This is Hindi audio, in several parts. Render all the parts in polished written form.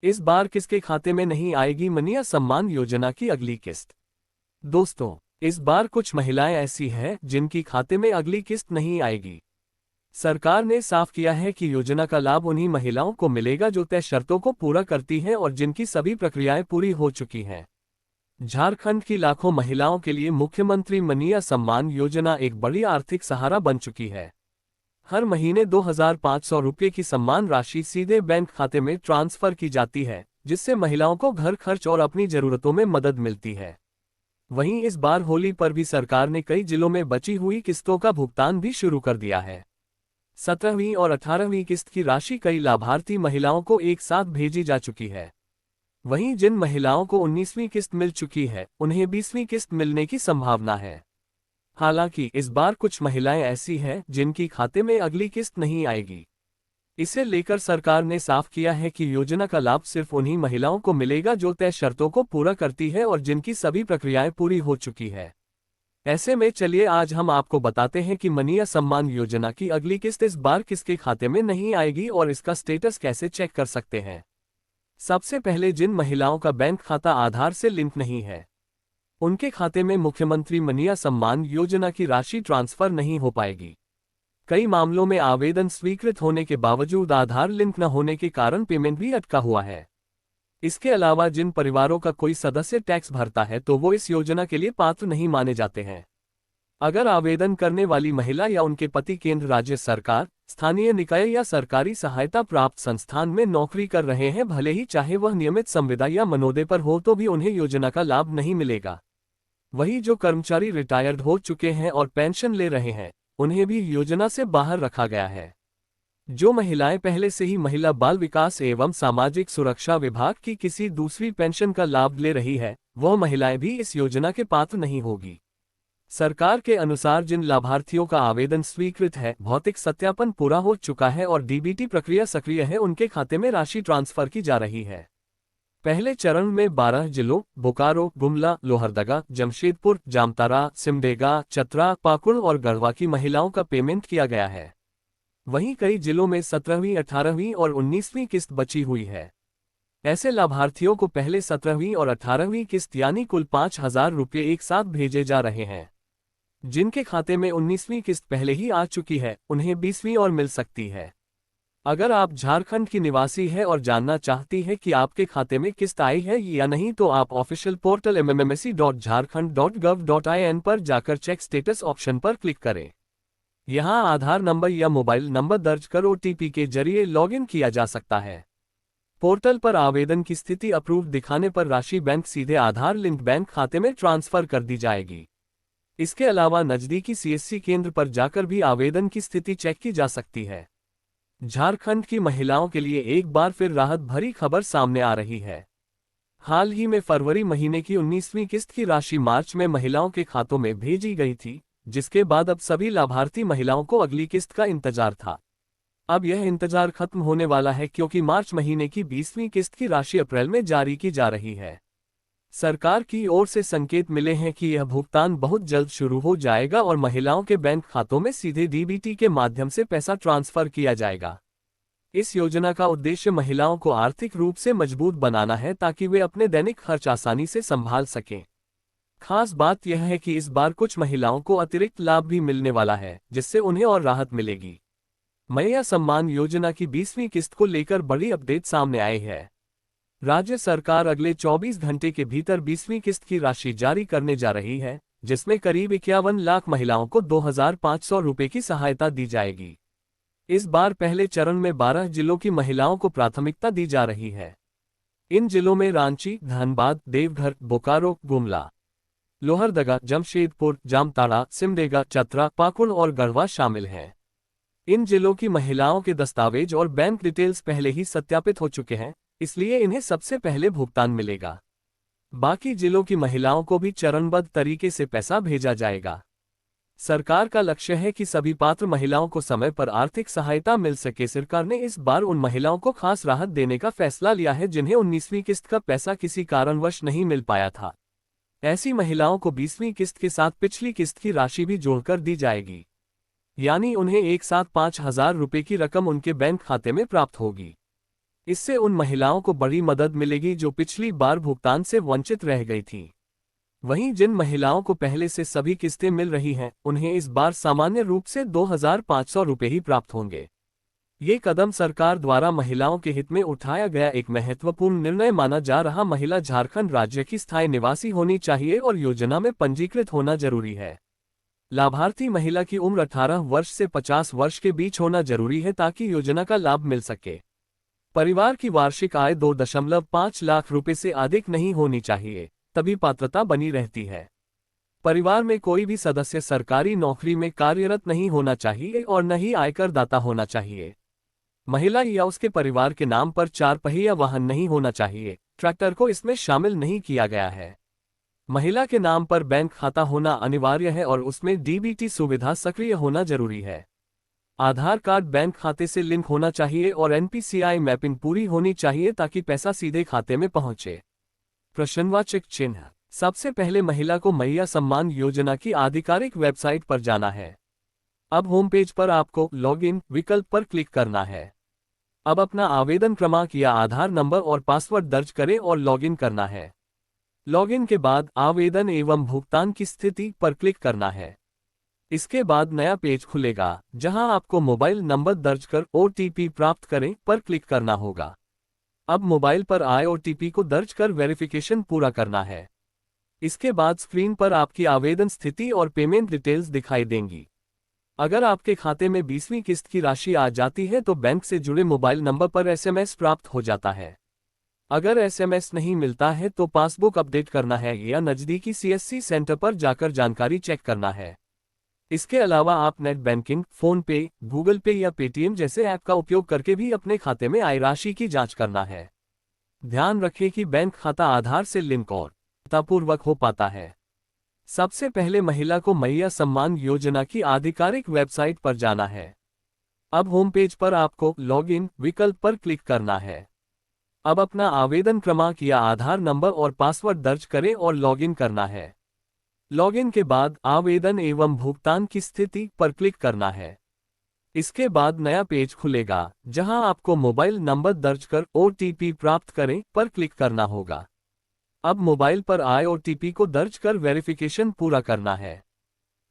इस बार किसके खाते में नहीं आएगी मनीय सम्मान योजना की अगली किस्त। दोस्तों, इस बार कुछ महिलाएं ऐसी हैं जिनकी खाते में अगली किस्त नहीं आएगी। सरकार ने साफ किया है कि योजना का लाभ उन्हीं महिलाओं को मिलेगा जो तय शर्तों को पूरा करती हैं और जिनकी सभी प्रक्रियाएं पूरी हो चुकी हैं। झारखंड की लाखों महिलाओं के लिए मुख्यमंत्री मनीय सम्मान योजना एक बड़ी आर्थिक सहारा बन चुकी है। हर महीने 2,500 रुपये की सम्मान राशि सीधे बैंक खाते में ट्रांसफर की जाती है, जिससे महिलाओं को घर खर्च और अपनी जरूरतों में मदद मिलती है। वहीं इस बार होली पर भी सरकार ने कई जिलों में बची हुई किस्तों का भुगतान भी शुरू कर दिया है। 17वीं और 18वीं किस्त की राशि कई लाभार्थी महिलाओं को एक साथ भेजी जा चुकी है। वहीं जिन महिलाओं को 19वीं किस्त मिल चुकी है, उन्हें 20वीं किस्त मिलने की संभावना है। हालांकि इस बार कुछ महिलाएं ऐसी हैं जिनकी खाते में अगली किस्त नहीं आएगी। इसे लेकर सरकार ने साफ किया है कि योजना का लाभ सिर्फ उन्हीं महिलाओं को मिलेगा जो तय शर्तों को पूरा करती है और जिनकी सभी प्रक्रियाएं पूरी हो चुकी है। ऐसे में चलिए आज हम आपको बताते हैं कि मनीय सम्मान योजना की अगली किस्त इस बार किसके खाते में नहीं आएगी और इसका स्टेटस कैसे चेक कर सकते हैं। सबसे पहले जिन महिलाओं का बैंक खाता आधार से लिंक नहीं है, उनके खाते में मुख्यमंत्री मनीय सम्मान योजना की राशि ट्रांसफर नहीं हो पाएगी। कई मामलों में आवेदन स्वीकृत होने के बावजूद आधार लिंक न होने के कारण पेमेंट भी अटका हुआ है। इसके अलावा जिन परिवारों का कोई सदस्य टैक्स भरता है तो वो इस योजना के लिए पात्र नहीं माने जाते हैं। अगर आवेदन करने वाली महिला या उनके पति केंद्र राज्य सरकार, स्थानीय निकाय या सरकारी सहायता प्राप्त संस्थान में नौकरी कर रहे हैं, भले ही चाहे वह नियमित संविदा या मनोदय पर हो, तो भी उन्हें योजना का लाभ नहीं मिलेगा। वहीं जो कर्मचारी रिटायर्ड हो चुके हैं और पेंशन ले रहे हैं, उन्हें भी योजना से बाहर रखा गया है। जो महिलाएं पहले से ही महिला बाल विकास एवं सामाजिक सुरक्षा विभाग की किसी दूसरी पेंशन का लाभ ले रही है, वह महिलाएं भी इस योजना के पात्र नहीं होगी। सरकार के अनुसार जिन लाभार्थियों का आवेदन स्वीकृत है, भौतिक सत्यापन पूरा हो चुका है और डीबीटी प्रक्रिया सक्रिय है, उनके खाते में राशि ट्रांसफर की जा रही है। पहले चरण में 12 जिलों बोकारो, गुमला, लोहरदगा, जमशेदपुर, जामताड़ा, सिमडेगा, चतरा, पाकुड़ और गढ़वा की महिलाओं का पेमेंट किया गया है। वहीं कई जिलों में 17वीं, 18वीं और 19वीं किस्त बची हुई है। ऐसे लाभार्थियों को पहले 17वीं और 18वीं किस्त यानी कुल 5,000 रुपये एक साथ भेजे जा रहे हैं। जिनके खाते में 19वीं किस्त पहले ही आ चुकी है, उन्हें 20वीं और मिल सकती है। अगर आप झारखंड की निवासी है और जानना चाहती है कि आपके खाते में किस्त आई है या नहीं, तो आप ऑफिशियल पोर्टल mmsc.jharkhand.gov.in पर जाकर चेक स्टेटस ऑप्शन पर क्लिक करें। यहां आधार नंबर या मोबाइल नंबर दर्ज कर OTP के जरिए लॉगिन किया जा सकता है। पोर्टल पर आवेदन की स्थिति अप्रूव दिखाने पर राशि बैंक सीधे आधार लिंक बैंक खाते में ट्रांसफर कर दी जाएगी। इसके अलावा नजदीकी CSC केंद्र पर जाकर भी आवेदन की स्थिति चेक की जा सकती है। झारखंड की महिलाओं के लिए एक बार फिर राहत भरी खबर सामने आ रही है। हाल ही में फरवरी महीने की 19वीं किस्त की राशि मार्च में महिलाओं के खातों में भेजी गई थी, जिसके बाद अब सभी लाभार्थी महिलाओं को अगली किस्त का इंतजार था। अब यह इंतजार खत्म होने वाला है, क्योंकि मार्च महीने की 20वीं किस्त की राशि अप्रैल में जारी की जा रही है। सरकार की ओर से संकेत मिले हैं कि यह भुगतान बहुत जल्द शुरू हो जाएगा और महिलाओं के बैंक खातों में सीधे DBT के माध्यम से पैसा ट्रांसफर किया जाएगा। इस योजना का उद्देश्य महिलाओं को आर्थिक रूप से मजबूत बनाना है, ताकि वे अपने दैनिक खर्च आसानी से संभाल सकें। खास बात यह है कि इस बार कुछ महिलाओं को अतिरिक्त लाभ भी मिलने वाला है, जिससे उन्हें और राहत मिलेगी। मनीय सम्मान योजना की 20वीं किस्त को लेकर बड़ी अपडेट सामने आई है। राज्य सरकार अगले 24 घंटे के भीतर 20वीं किस्त की राशि जारी करने जा रही है, जिसमें करीब 51 लाख महिलाओं को 2,500 रुपये की सहायता दी जाएगी। इस बार पहले चरण में 12 जिलों की महिलाओं को प्राथमिकता दी जा रही है। इन जिलों में रांची, धनबाद, देवघर, बोकारो, गुमला, लोहरदगा, जमशेदपुर, जामताड़ा, सिमडेगा, चतरा, पाकुड़ और गढ़वा शामिल हैं। इन जिलों की महिलाओं के दस्तावेज और बैंक डिटेल्स पहले ही सत्यापित हो चुके हैं, इसलिए इन्हें सबसे पहले भुगतान मिलेगा। बाकी जिलों की महिलाओं को भी चरणबद्ध तरीके से पैसा भेजा जाएगा। सरकार का लक्ष्य है कि सभी पात्र महिलाओं को समय पर आर्थिक सहायता मिल सके। सरकार ने इस बार उन महिलाओं को खास राहत देने का फैसला लिया है जिन्हें 19वीं किस्त का पैसा किसी कारणवश नहीं मिल पाया था। ऐसी महिलाओं को 20वीं किस्त के साथ पिछली किस्त की राशि भी जोड़कर दी जाएगी, यानी उन्हें एक साथ 5,000 रुपये की रकम उनके बैंक खाते में प्राप्त होगी। इससे उन महिलाओं को बड़ी मदद मिलेगी जो पिछली बार भुगतान से वंचित रह गई थीं। वहीं जिन महिलाओं को पहले से सभी किस्तें मिल रही हैं, उन्हें इस बार सामान्य रूप से 2,500 रुपये ही प्राप्त होंगे। ये कदम सरकार द्वारा महिलाओं के हित में उठाया गया एक महत्वपूर्ण निर्णय माना जा रहा। महिला झारखंड राज्य की स्थायी निवासी होनी चाहिए और योजना में पंजीकृत होना जरूरी है। लाभार्थी महिला की उम्र 18 वर्ष से 50 वर्ष के बीच होना जरूरी है ताकि योजना का लाभ मिल सके। परिवार की वार्षिक आय 2.5 लाख रुपए से अधिक नहीं होनी चाहिए, तभी पात्रता बनी रहती है। परिवार में कोई भी सदस्य सरकारी नौकरी में कार्यरत नहीं होना चाहिए और न ही आयकर दाता होना चाहिए। महिला या उसके परिवार के नाम पर 4 पहिया वाहन नहीं होना चाहिए। ट्रैक्टर को इसमें शामिल नहीं किया गया है। महिला के नाम पर बैंक खाता होना अनिवार्य है और उसमें डीबीटी सुविधा सक्रिय होना जरूरी है। आधार कार्ड बैंक खाते से लिंक होना चाहिए और एनपीसीआई मैपिंग पूरी होनी चाहिए ताकि पैसा सीधे खाते में पहुंचे। प्रश्नवाचक चिन्ह। सबसे पहले महिला को मैया सम्मान योजना की आधिकारिक वेबसाइट पर जाना है। अब होम पेज पर आपको लॉगिन विकल्प पर क्लिक करना है। अब अपना आवेदन क्रमांक या आधार नंबर और पासवर्ड दर्ज करें और लॉगिन करना है। लॉगिन के बाद आवेदन एवं भुगतान की स्थिति पर क्लिक करना है। इसके बाद नया पेज खुलेगा जहां आपको मोबाइल नंबर दर्ज कर ओटीपी प्राप्त करें पर क्लिक करना होगा। अब मोबाइल पर आए ओटीपी को दर्ज कर वेरिफिकेशन पूरा करना है। इसके बाद स्क्रीन पर आपकी आवेदन स्थिति और पेमेंट डिटेल्स दिखाई देंगी। अगर आपके खाते में 20वीं किस्त की राशि आ जाती है तो बैंक से जुड़े मोबाइल नंबर पर एसएमएस प्राप्त हो जाता है। अगर एसएमएस नहीं मिलता है तो पासबुक अपडेट करना है या नज़दीकी सीएससी सेंटर पर जाकर जानकारी चेक करना है। इसके अलावा आप नेट बैंकिंग, फोन पे, गूगल पे या पेटीएम जैसे ऐप का उपयोग करके भी अपने खाते में आय राशि की जांच करना है। ध्यान रखें कि बैंक खाता आधार से लिंक और सफलतापूर्वक हो पाता है। सबसे पहले महिला को मैया सम्मान योजना की आधिकारिक वेबसाइट पर जाना है। अब होम पेज पर आपको लॉगिन विकल्प पर क्लिक करना है। अब अपना आवेदन क्रमांक या आधार नंबर और पासवर्ड दर्ज करें और लॉगिन करना है। लॉगिन के बाद आवेदन एवं भुगतान की स्थिति पर क्लिक करना है। इसके बाद नया पेज खुलेगा जहां आपको मोबाइल नंबर दर्ज कर ओटीपी प्राप्त करें पर क्लिक करना होगा। अब मोबाइल पर आए ओटीपी को दर्ज कर वेरिफिकेशन पूरा करना है।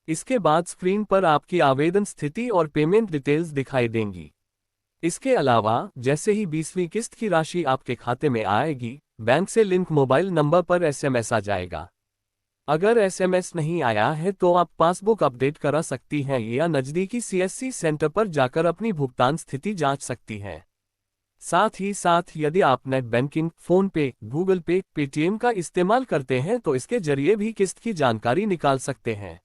इसके बाद स्क्रीन पर आपकी आवेदन स्थिति और पेमेंट डिटेल्स दिखाई देंगी। इसके अलावा जैसे ही 20वीं किस्त की राशि आपके खाते में आएगी, बैंक से लिंक मोबाइल नंबर पर एसएमएस आ जाएगा। अगर एसएमएस नहीं आया है तो आप पासबुक अपडेट करा सकती हैं या नज़दीकी सीएससी सेंटर पर जाकर अपनी भुगतान स्थिति जांच सकती हैं। साथ ही साथ यदि आप नेट बैंकिंग, फोन पे, गूगल पे, पेटीएम का इस्तेमाल करते हैं तो इसके जरिए भी किस्त की जानकारी निकाल सकते हैं।